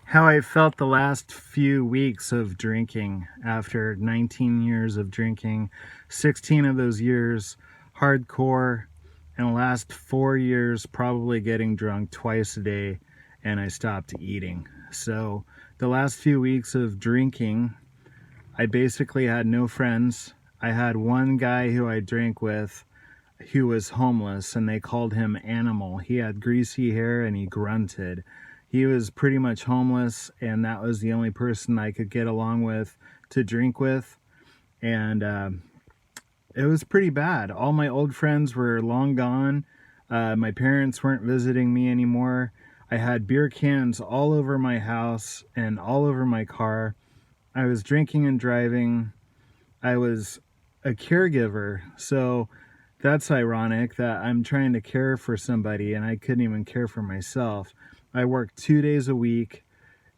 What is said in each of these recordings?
How I felt the last few weeks of drinking after 19 years of drinking, 16 of those years hardcore, and the last 4 years probably getting drunk twice a day, and I stopped eating. So the last few weeks of drinking, I basically had no friends. I had one guy who I drank with who was homeless, and they called him Animal. He had greasy hair and he grunted. He was pretty much homeless, and that was the only person I could get along with to drink with. And it was pretty bad. All my old friends were long gone. My parents weren't visiting me anymore. I had beer cans all over my house and all over my car. I was drinking and driving. I was a caregiver, so that's ironic that I'm trying to care for somebody and I couldn't even care for myself. I worked 2 days a week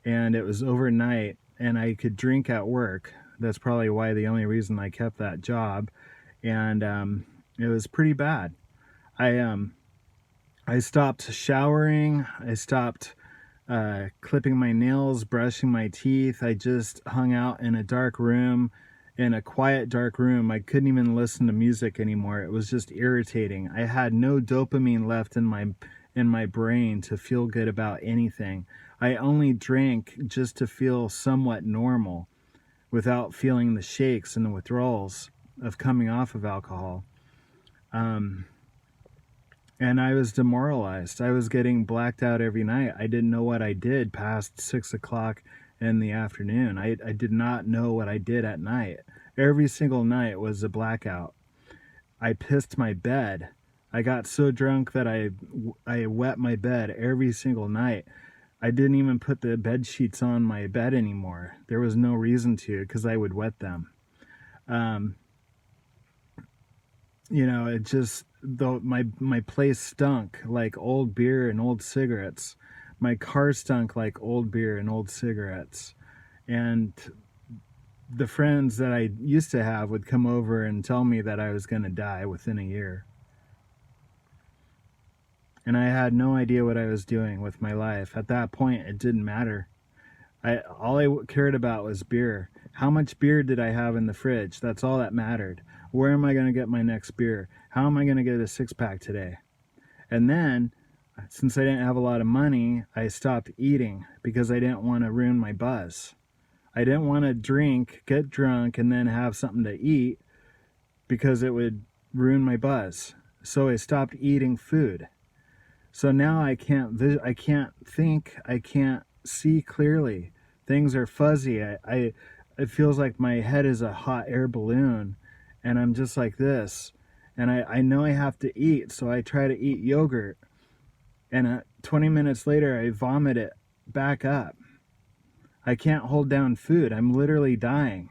and it was overnight and I could drink at work. That's probably why the only reason I kept that job. And it was pretty bad. I I stopped showering. I stopped clipping my nails, brushing my teeth. I just hung out in a dark room, in a quiet, dark room. I couldn't even listen to music anymore. It was just irritating. I had no dopamine left in my brain to feel good about anything. I only drank just to feel somewhat normal without feeling the shakes and the withdrawals of coming off of alcohol. Um, and I was demoralized. I was getting blacked out every night. I didn't know what I did past 6 o'clock in the afternoon. I did not know what I did at night. Every single night was a blackout. I pissed my bed. I got so drunk that I wet my bed every single night. I didn't even put the bed sheets on my bed anymore. There was no reason to, because I would wet them. Um, it just, though my place stunk like old beer and old cigarettes. My car stunk like old beer and old cigarettes. And the friends that I used to have would come over and tell me that I was going to die within a year. And I had no idea what I was doing with my life. At that point, it didn't matter. All I cared about was beer. How much beer did I have in the fridge? That's all that mattered. Where am I going to get my next beer? How am I going to get a six-pack today? And then, since I didn't have a lot of money, I stopped eating because I didn't want to ruin my buzz. I didn't want to drink, get drunk, and then have something to eat because it would ruin my buzz. So I stopped eating food. So now I can't think, I can't see clearly. Things are fuzzy. It feels like my head is a hot air balloon and I'm just like this. And I know I have to eat, so I try to eat yogurt. And 20 minutes later, I vomit it back up. I can't hold down food. I'm literally dying.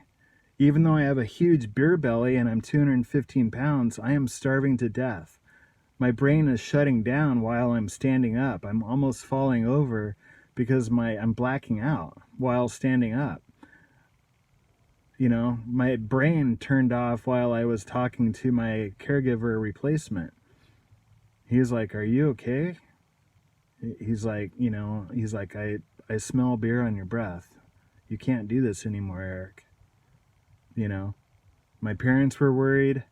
Even though I have a huge beer belly and I'm 215 pounds, I am starving to death. My brain is shutting down while I'm standing up. I'm almost falling over because I'm blacking out while standing up. My brain turned off while I was talking to my caregiver replacement. He's like, "Are you okay?" He's like, I smell beer on your breath. You can't do this anymore, Eric. You know, my parents were worried.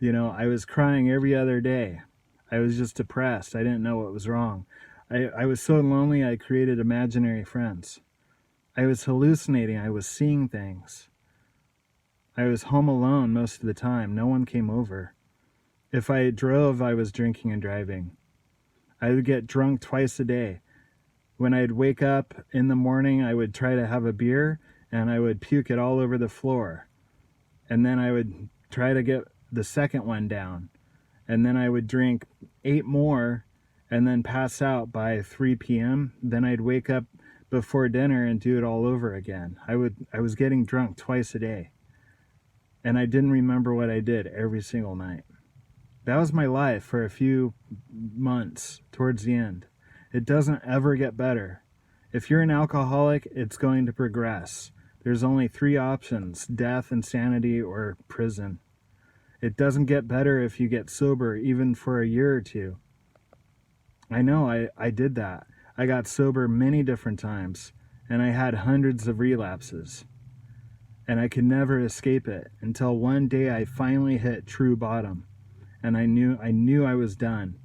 I was crying every other day. I was just depressed. I didn't know what was wrong. I was so lonely, I created imaginary friends. I was hallucinating. I was seeing things. I was home alone most of the time. No one came over. If I drove, I was drinking and driving. I would get drunk twice a day. When I'd wake up in the morning, I would try to have a beer and I would puke it all over the floor. And then I would try to get the second one down. And then I would drink 8 more and then pass out by 3 p.m. Then I'd wake up before dinner and do it all over again. I was getting drunk twice a day. And I didn't remember what I did every single night. That was my life for a few months towards the end. It doesn't ever get better. If you're an alcoholic, it's going to progress. There's only 3 options: death, insanity, or prison. It doesn't get better if you get sober, even for a year or two. I know, I did that. I got sober many different times, and I had hundreds of relapses. And I could never escape it until one day I finally hit true bottom, and I knew I was done.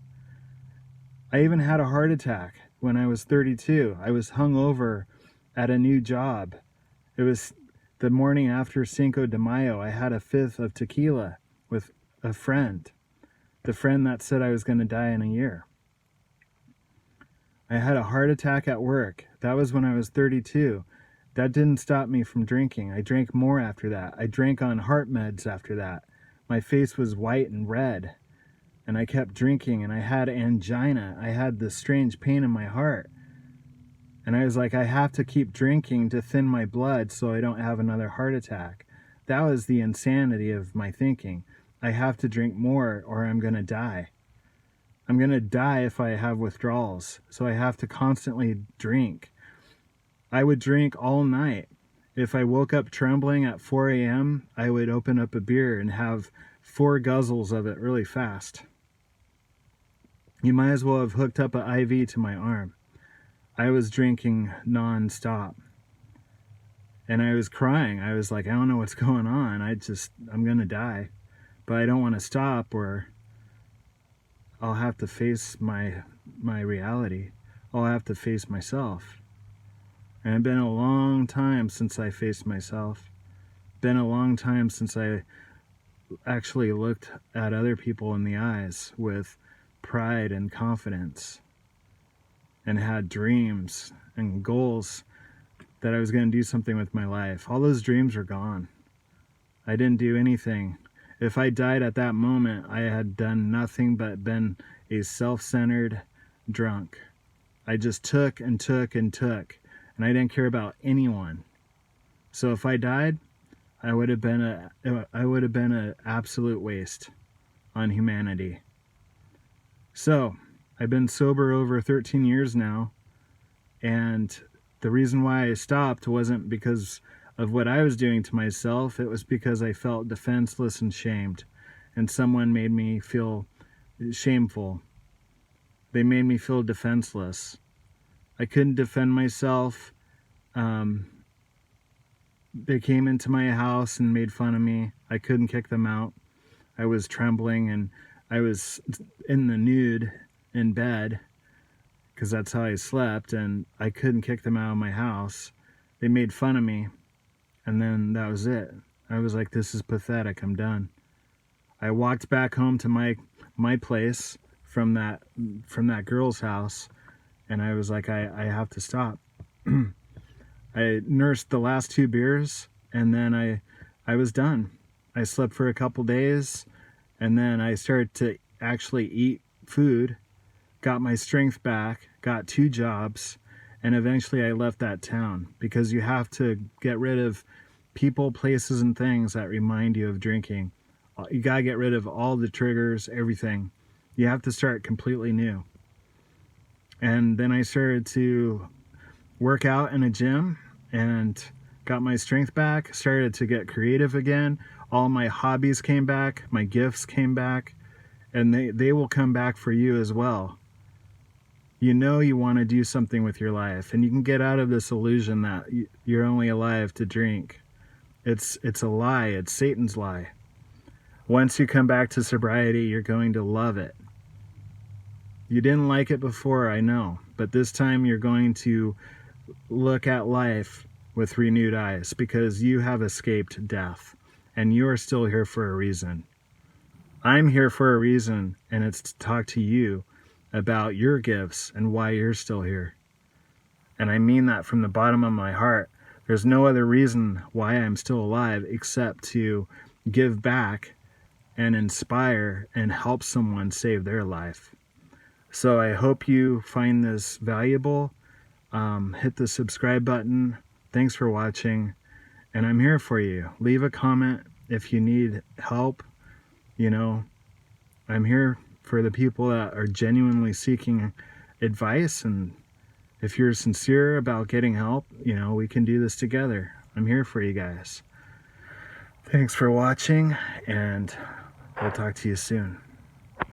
I even had a heart attack when I was 32. I was hungover at a new job. It was the morning after Cinco de Mayo. I had a fifth of tequila with a friend, the friend that said I was going to die in a year. I had a heart attack at work. That was when I was 32. That didn't stop me from drinking. I drank more after that. I drank on heart meds after that. My face was white and red, and I kept drinking, and I had angina. I had this strange pain in my heart. And I was like, I have to keep drinking to thin my blood so I don't have another heart attack. That was the insanity of my thinking. I have to drink more or I'm going to die. I'm going to die if I have withdrawals. So I have to constantly drink. I would drink all night. If I woke up trembling at 4 a.m., I would open up a beer and have 4 guzzles of it really fast. You might as well have hooked up an IV to my arm. I was drinking non-stop. And I was crying. I was like, I don't know what's going on. I'm going to die. But I don't want to stop, or I'll have to face my reality. I'll have to face myself. And it's been a long time since I faced myself. Been a long time since I actually looked at other people in the eyes with pride and confidence, and had dreams and goals that I was going to do something with my life. All those dreams are gone. I didn't do anything. If I died at that moment, I had done nothing but been a self-centered drunk. I just took and took and took, and I didn't care about anyone. So if I died, I would have been an absolute waste on humanity. So I've been sober over 13 years now, and the reason why I stopped wasn't because of what I was doing to myself. It was because I felt defenseless and shamed, and someone made me feel shameful. They made me feel defenseless. I couldn't defend myself. They came into my house and made fun of me. I couldn't kick them out. I was trembling, and I was in the nude in bed, because that's how I slept, and I couldn't kick them out of my house. They made fun of me, and then that was it. I was like, this is pathetic. I'm done. I walked back home to my place from that girl's house, and I was like, I have to stop. I nursed the last 2 beers, and then I was done. I slept for a couple days, and then I started to actually eat food, got my strength back, got 2 jobs, and eventually I left that town, because you have to get rid of people, places, and things that remind you of drinking. You gotta get rid of all the triggers, everything. You have to start completely new. And then I started to work out in a gym and got my strength back, started to get creative again. All my hobbies came back, my gifts came back, and they will come back for you as well. You know you want to do something with your life, and you can get out of this illusion that you're only alive to drink. It's a lie. It's Satan's lie. Once you come back to sobriety, you're going to love it. You didn't like it before, I know, but this time you're going to look at life with renewed eyes, because you have escaped death, and you are still here for a reason. I'm here for a reason, and it's to talk to you about your gifts and why you're still here. And I mean that from the bottom of my heart. There's no other reason why I'm still alive except to give back and inspire and help someone save their life. So I hope you find this valuable. Hit the subscribe button. Thanks for watching, and I'm here for you. Leave a comment if you need help. You know, I'm here for the people that are genuinely seeking advice, and if you're sincere about getting help, you know, we can do this together. I'm here for you guys. Thanks for watching, and I'll talk to you soon.